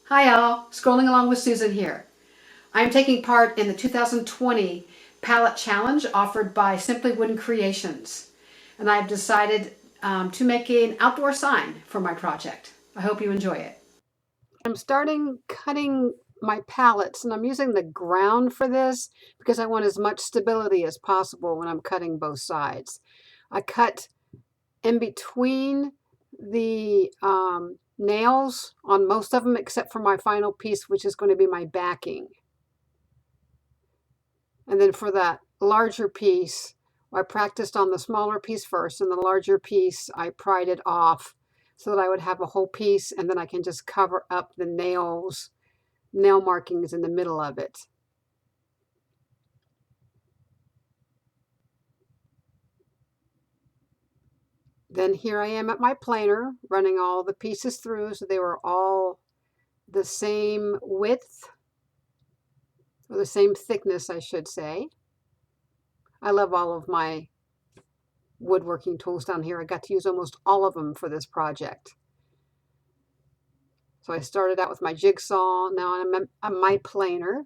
Hi all, scrolling along with Susan here. I'm taking part in the 2020 Pallet Challenge offered by Simply Wooden Creations. And I've decided to make an outdoor sign for my project. I hope you enjoy it. I'm starting cutting my pallets, and I'm using the ground for this because I want as much stability as possible when I'm cutting both sides. I cut in between the nails on most of them except for my final piece, which is going to be my backing. And then for that larger piece, I practiced on the smaller piece first, and the larger piece I pried it off so that I would have a whole piece, and then I can just cover up the nail markings in the middle of it. Then here I am at my planer, running all the pieces through so they were all the same width, or the same thickness, I should say. I love all of my woodworking tools down here. I got to use almost all of them for this project. So I started out with my jigsaw. Now I'm on my planer.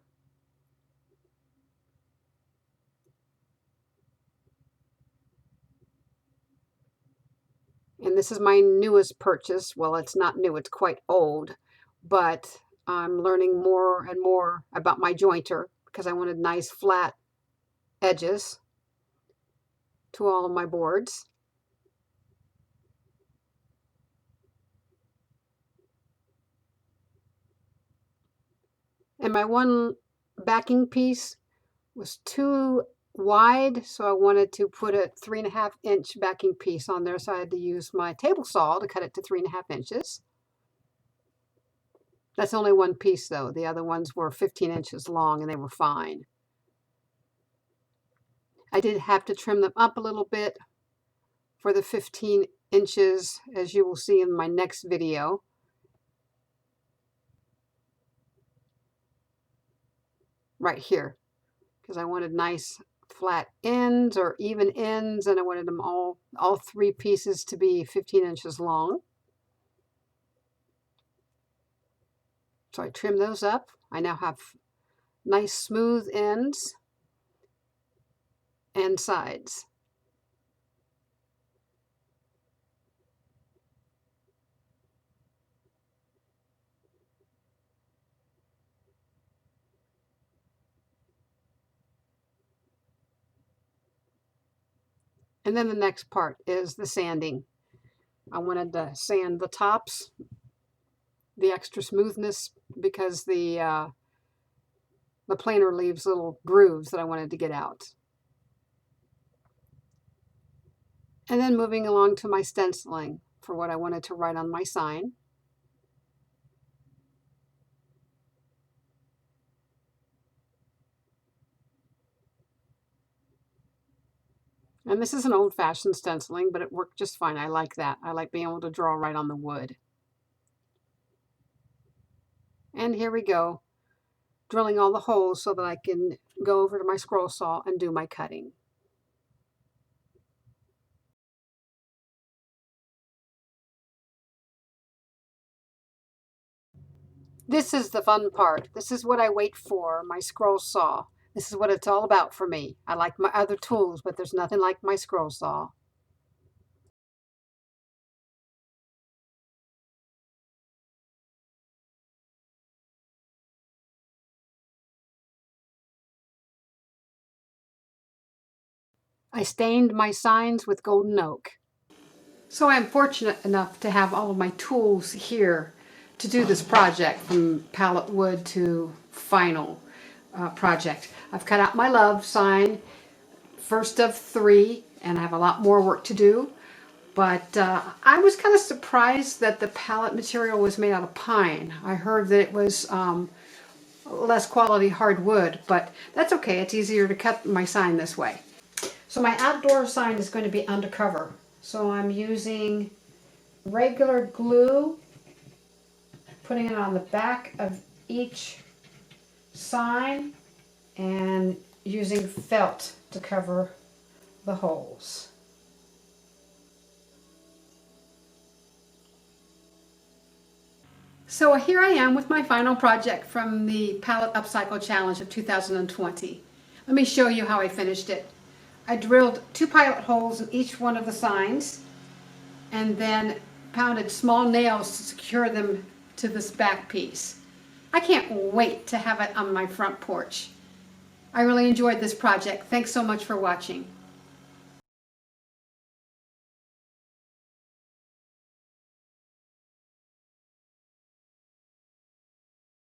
And this is my newest purchase. Well, it's not new, it's quite old, but I'm learning more and more about my jointer because I wanted nice flat edges to all of my boards. And my one backing piece was too wide, so I wanted to put a 3.5-inch backing piece on there, so I had to use my table saw to cut it to 3.5 inches. That's only one piece though. The other ones were 15 inches long and they were fine. I did have to trim them up a little bit for the 15 inches, as you will see in my next video. Right here, because I wanted nice flat ends or even ends, and I wanted them all three pieces to be 15 inches long. So I trimmed those up. I now have nice smooth ends and sides. And then the next part is the sanding. I wanted to sand the tops, the extra smoothness, because the planer leaves little grooves that I wanted to get out. And then moving along to my stenciling for what I wanted to write on my sign. And this is an old-fashioned stenciling, but it worked just fine. I like that. I like being able to draw right on the wood. And here we go, drilling all the holes so that I can go over to my scroll saw and do my cutting. This is the fun part. This is what I wait for, my scroll saw. This is what it's all about for me. I like my other tools, but there's nothing like my scroll saw. I stained my signs with golden oak. So I'm fortunate enough to have all of my tools here to do this project, from pallet wood to final project. I've cut out my love sign, first of 3, and I have a lot more work to do. But I was kind of surprised that the pallet material was made out of pine. I heard that it was less quality hardwood, but that's okay. It's easier to cut my sign this way. So my outdoor sign is going to be undercover. So I'm using regular glue, putting it on the back of each sign, and using felt to cover the holes. So here I am with my final project from the Pallet Upcycle Challenge of 2020. Let me show you how I finished it. I drilled 2 pilot holes in each one of the signs and then pounded small nails to secure them to this back piece. I can't wait to have it on my front porch. I really enjoyed this project. Thanks so much for watching.